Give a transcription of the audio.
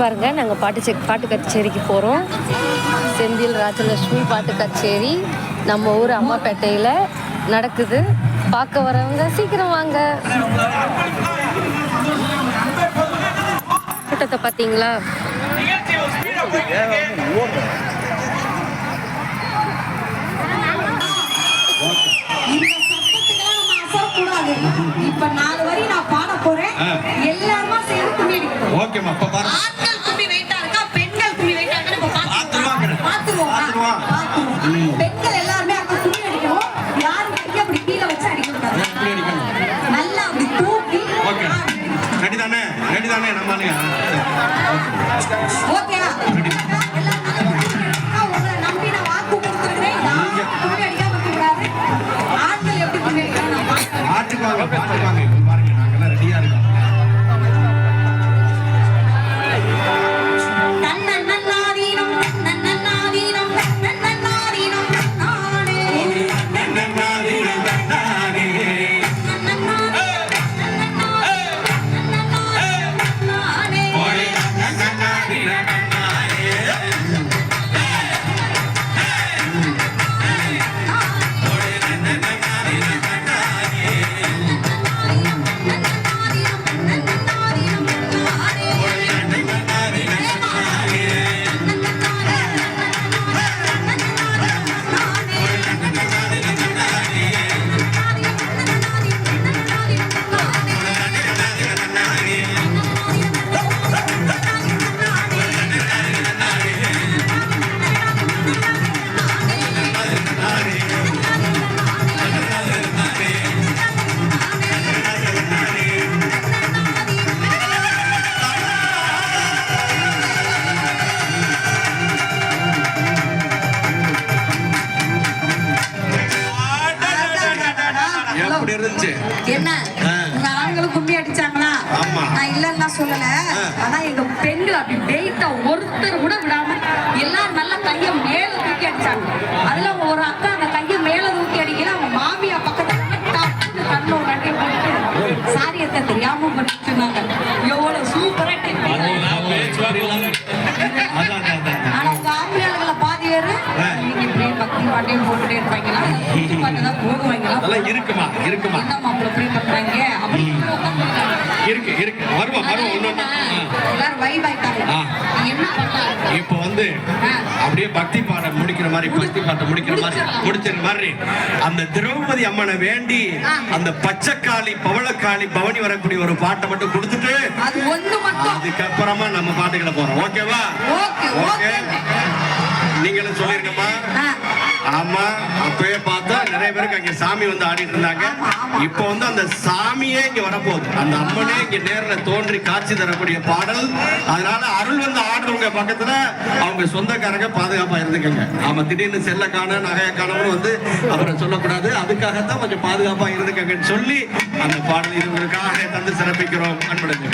பாருங்க, நாங்கள் பாட்டு கச்சேரிக்கு போகிறோம். செந்தில் ராஜலட்சுமி பாட்டு கச்சேரி நம்ம ஊர் அம்மாப்பேட்டையில் நடக்குது. பார்க்க வரவங்க சீக்கிரம் வாங்க. கூட்டத்தை பார்த்தீங்களா? இப்ப 4 வரி நான் பாட போறேன். எல்லாரும் சேர்ந்து கும்மி அடிக்கணும். ஓகேமா. அப்ப பாருங்க. ஆண்கள் கும்மி வெயிட்டா இருக்கா, பெண்கள் கும்மி வெயிட்டா இருக்கா நம்ம பாத்துருவோம். பெண்கள் எல்லாரும் அங்க கும்மி அடிக்கணும். யாரும் கையை அப்படி கீழ வச்சு அடிக்க கூடாது. நல்லா அப்படி தூக்கி. ஓகே. ரெடி தானே நம்மானுங்க. ஓகேவா? உங்களை நம்பி நான் வாக்கு கொடுத்துருக்கேன். யாரும் கும்மி அடிக்காம இருக்க கூடாது. ஆண்கள் எப்படி கும்மி அடிக்கணும் நான் பாக்குறேன். பாட்டுக்காக பாருங்க, நாங்கெல்லாம் ரெடியா இருக்கோம். என்ன உங்க ஆண்களும் கும்மி அடிச்சாங்களா? நான் இல்லன்னா சொல்லல. ஆனா எங்க பெண்கள் அப்படி வெயிட்டா ஒருத்தர் கூட விடாம எல்லாரும் நல்லா கைய மேல தூக்கி அடிச்சாங்க. அதுல ஒரு அக்கா அந்த கைய மேல தூக்கி அடிக்கல, அவங்க மாமியா பக்கத்துல கண்ணோட நன்றி போட்டு சாரியத்தை தெரியாம பண்ணிட்டு இருந்தாங்க. எவ்வளவு சூப்பரா டைப் ஆனா உங்க ஆம்பளையாளர்களை பாதி பேரு இப்படியே பக்தி பாட்டையும் போட்டுட்டே இருப்பாங்களா, பாட்டுதான் போடுவாங்களா? இருக்குமா என்ன மாப்பிள்ள ப்ரே பண்றாங்க அப்படி இருக்கு வருவோம் எல்லாரும் வைப் ஆயிட்டாங்க. என்ன பண்ணலாம் இப்போ வந்து அப்படியே பக்தி பாடம் முடிக்கிற மாதிரி அந்த திரௌபதி அம்மனை வேண்டி அந்த பச்சைக்காளி பவளக்காளி பவனி வரக்கூடிய ஒரு பாட்டை மட்டும் கொடுத்துட்டு அது ஒண்ணு மட்டும் அதுக்கப்புறமா நம்ம பாட்டுகளை போறோம். ஓகேவா? ஓகே. நீங்களும் சொல்லிருக்கமா? ஆமா. அப்பவே பார்த்தா நிறைய பேருக்கு அங்க சாமி வந்து ஆடிட்டு இருந்தாங்க. இப்போ வந்து அந்த சாமியே இங்க வரப்போகுது. அந்த அம்மனே இங்க நேர்ல தோன்றி காட்சி தரக்கூடிய பாடல். அதனால அருள் வந்து ஆடுறவங்க பக்கத்துல அவங்க சொந்தக்காரங்க பாதுகாப்பா இருந்துக்கங்க. ஆமா, திடீர்னு செல்ல காண நகைய காணவனு வந்து அப்புறம் சொல்லக்கூடாது. அதுக்காகத்தான் கொஞ்சம் பாதுகாப்பா இருந்துக்கங்கன்னு சொல்லி அந்த பாடல் இவங்களுக்காக தந்து சிறப்பிக்கிறோம். அன்புடன்